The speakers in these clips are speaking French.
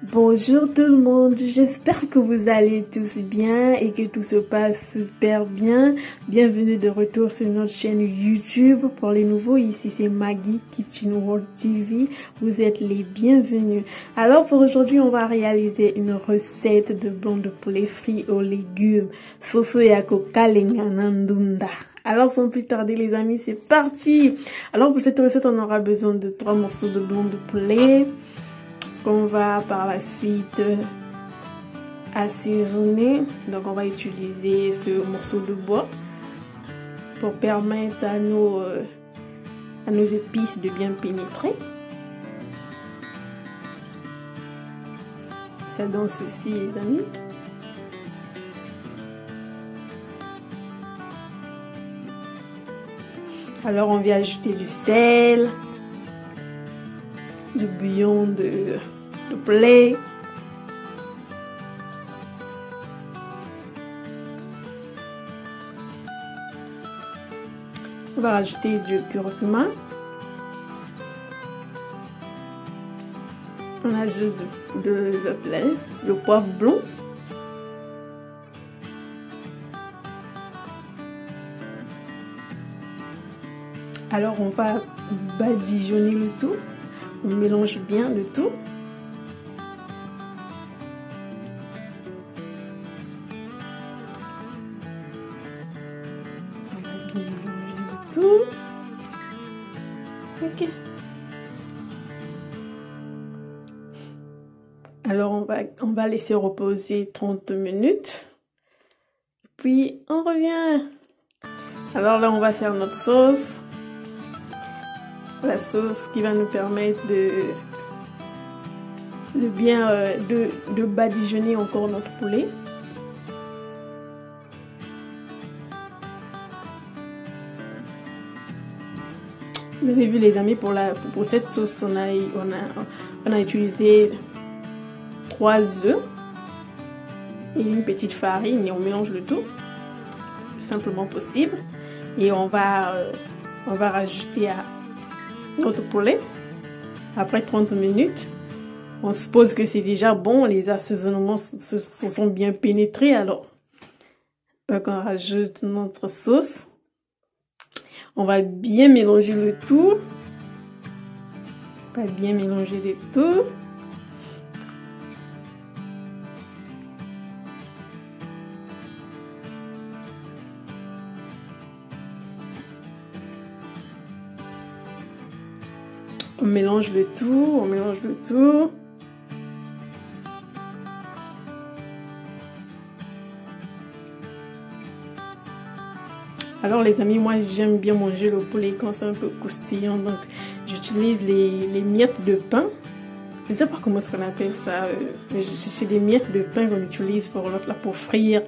Bonjour tout le monde, j'espère que vous allez tous bien et que tout se passe super bien. Bienvenue de retour sur notre chaîne YouTube. Pour les nouveaux, ici c'est Maggie Kitchen World TV. Vous êtes les bienvenus. Alors pour aujourd'hui, on va réaliser une recette de blanc de poulet frit aux légumes. Soso yako kalenganandunda. Alors sans plus tarder les amis, c'est parti. Alors pour cette recette, on aura besoin de 3 morceaux de blanc de poulet qu'on va par la suite assaisonner. Donc on va utiliser ce morceau de bois pour permettre à nos épices de bien pénétrer. Ça donne ceci les amis. Alors on vient ajouter du sel, du bouillon de poulet, on va rajouter du curcuma, on ajoute le poivre blanc, alors on va badigeonner le tout. On mélange bien le tout. On va bien mélanger le tout. Ok. Alors on va laisser reposer 30 minutes. Puis on revient. Alors là on va faire notre sauce. La sauce qui va nous permettre de badigeonner encore notre poulet. Vous avez vu les amis, pour cette sauce on a utilisé 3 œufs et une petite farine et on mélange le tout le simplement possible et on va rajouter notre poulet. Après 30 minutes, on suppose que c'est déjà bon, les assaisonnements se sont bien pénétrés alors. Donc on rajoute notre sauce. On va bien mélanger le tout. On va bien mélanger le tout. On mélange le tout, on mélange le tout. Alors les amis, moi j'aime bien manger le poulet quand c'est un peu croustillant, donc j'utilise les miettes de pain. Je ne sais pas comment est-ce qu'on appelle ça, mais c'est des miettes de pain qu'on utilise pour frire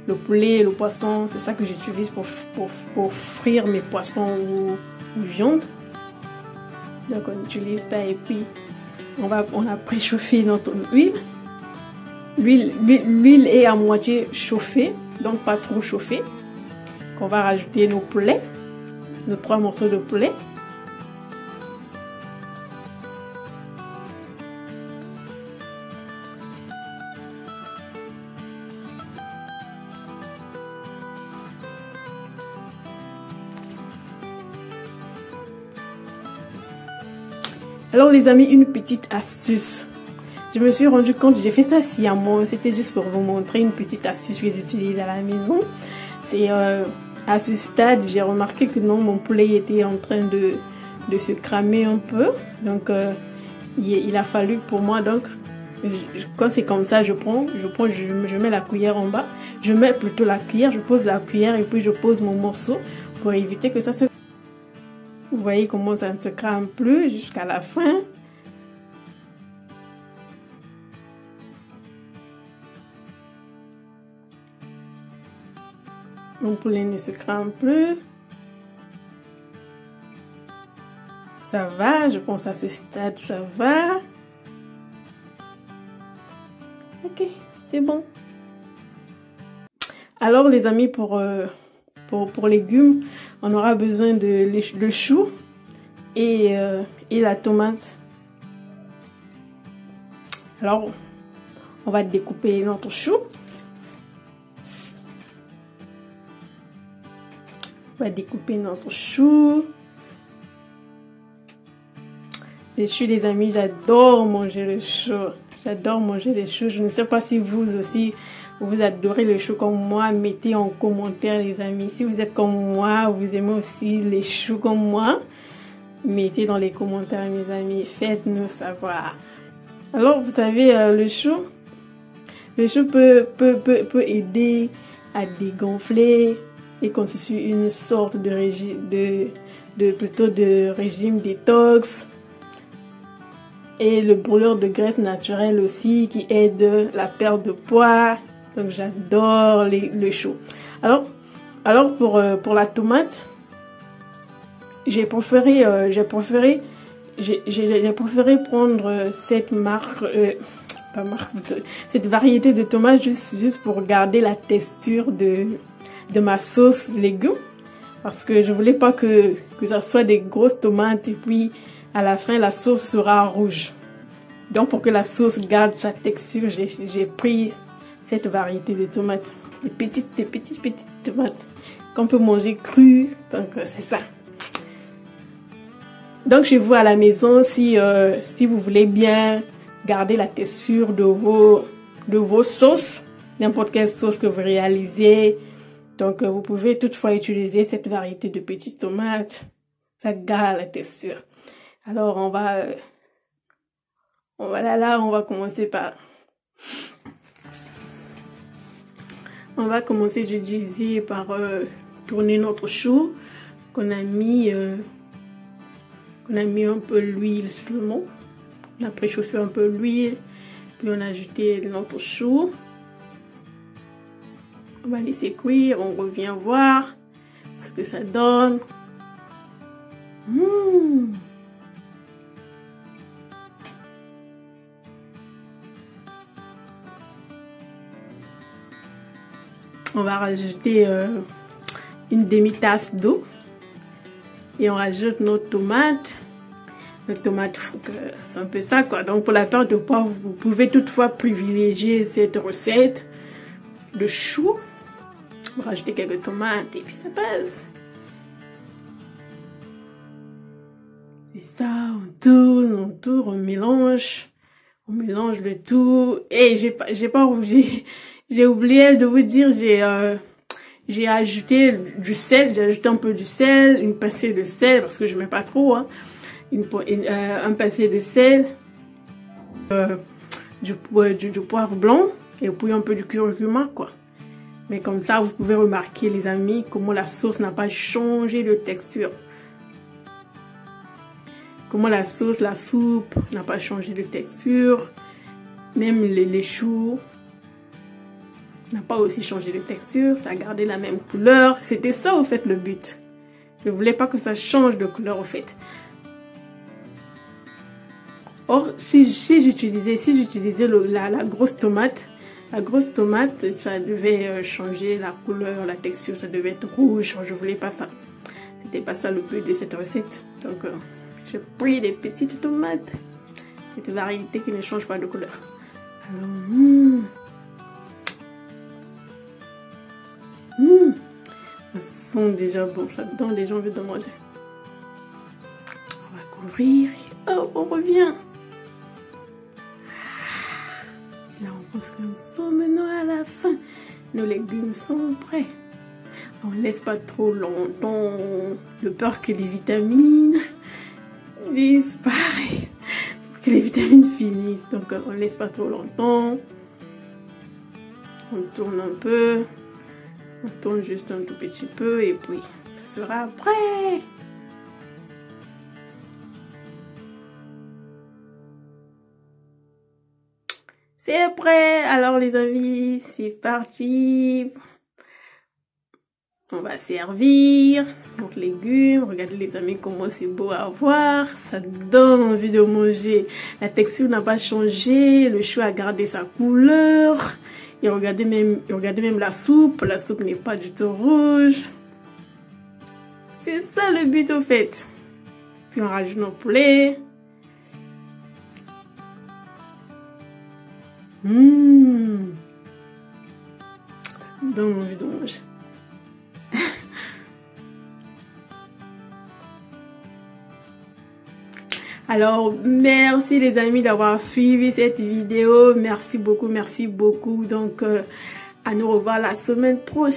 le poulet, le poisson. C'est ça que j'utilise pour frire mes poissons ou viande. Donc on utilise ça et puis on a préchauffé notre huile. L'huile est à moitié chauffée, donc pas trop chauffée. On va rajouter nos poulets, nos 3 morceaux de poulet. Alors les amis, une petite astuce. Je me suis rendu compte, j'ai fait ça sciemment, c'était juste pour vous montrer une petite astuce que j'utilise à la maison. C'est à ce stade, j'ai remarqué que non, mon poulet était en train de se cramer un peu. Donc il a fallu pour moi, donc quand c'est comme ça, je mets la cuillère en bas. Je mets plutôt la cuillère, je pose la cuillère et puis je pose mon morceau pour éviter que ça se... Vous voyez comment ça ne se crame plus jusqu'à la fin. Mon poulet ne se crame plus. Ça va, je pense à ce stade, ça va. Ok, c'est bon. Alors les amis, pour légumes, on aura besoin de le chou et la tomate. Alors, on va découper notre chou. On va découper notre chou. Les choux, les amis, j'adore manger le chou. J'adore manger les choux. Je ne sais pas si vous aussi, vous adorez le chou comme moi. Mettez en commentaire, les amis. Si vous êtes comme moi, vous aimez aussi les choux comme moi. Mettez dans les commentaires, mes amis. Faites-nous savoir. Alors, vous savez, le chou peut aider à dégonfler et constitue une sorte de régime, de régime détox. Et le brûleur de graisse naturelle aussi qui aide la perte de poids. Donc j'adore le chou. Alors pour la tomate, j'ai préféré prendre cette cette variété de tomates juste pour garder la texture de ma sauce légumes. Parce que je voulais pas que ça soit des grosses tomates et puis à la fin, la sauce sera rouge. Donc, pour que la sauce garde sa texture, j'ai pris cette variété de tomates. Des petites tomates qu'on peut manger crues. Donc, c'est ça. Donc, chez vous à la maison, si vous voulez bien garder la texture de vos sauces, n'importe quelle sauce que vous réalisez, donc vous pouvez toutefois utiliser cette variété de petites tomates. Ça garde la texture. Alors, on va commencer je disais, par tourner notre chou qu'on a mis un peu l'huile seulement. On a préchauffé un peu l'huile, puis on a ajouté notre chou. On va laisser cuire, on revient voir ce que ça donne. On va rajouter une demi-tasse d'eau et on rajoute notre tomate. Notre tomate, c'est un peu ça quoi. Donc pour la perte de poids, vous pouvez toutefois privilégier cette recette de chou. On va rajouter quelques tomates et puis ça passe. Et ça, on tourne, on mélange le tout. Et j'ai oublié de vous dire, j'ai ajouté du sel, j'ai ajouté un peu du sel, une pincée de sel, parce que je mets pas trop, hein, un pincé de sel, du poivre blanc, et puis un peu du curcuma, quoi. Mais comme ça, vous pouvez remarquer, les amis, comment la sauce n'a pas changé de texture. Comment la soupe n'a pas changé de texture. Même les choux n'a pas aussi changé de texture. Ça a gardé la même couleur. C'était ça, au fait, le but. Je voulais pas que ça change de couleur, au fait. Or, si j'utilisais la grosse tomate, ça devait changer la couleur, la texture. Ça devait être rouge. Je voulais pas ça. C'était pas ça le but de cette recette. Donc, j'ai pris des petites tomates. Cette variété qui ne change pas de couleur. Alors, ça sent déjà bon. Ça donne déjà envie de manger. On va couvrir. Oh, on revient. Là, on pense qu'on sent maintenant à la fin. Nos légumes sont prêts. On ne laisse pas trop longtemps. De peur que les vitamines disparaissent. Pour que les vitamines finissent. Donc, on ne laisse pas trop longtemps. On tourne un peu. On tourne juste un tout petit peu. Et puis, ça sera prêt. C'est prêt. Alors, les amis, c'est parti. On va servir notre légume. Regardez les amis comment c'est beau à voir. Ça donne envie de manger. La texture n'a pas changé. Le chou a gardé sa couleur. Et regardez même la soupe. La soupe n'est pas du tout rouge. C'est ça le but au fait. Puis on rajoute nos poulets. Donc. Alors, merci les amis d'avoir suivi cette vidéo. Merci beaucoup, merci beaucoup. Donc, à nous revoir la semaine prochaine.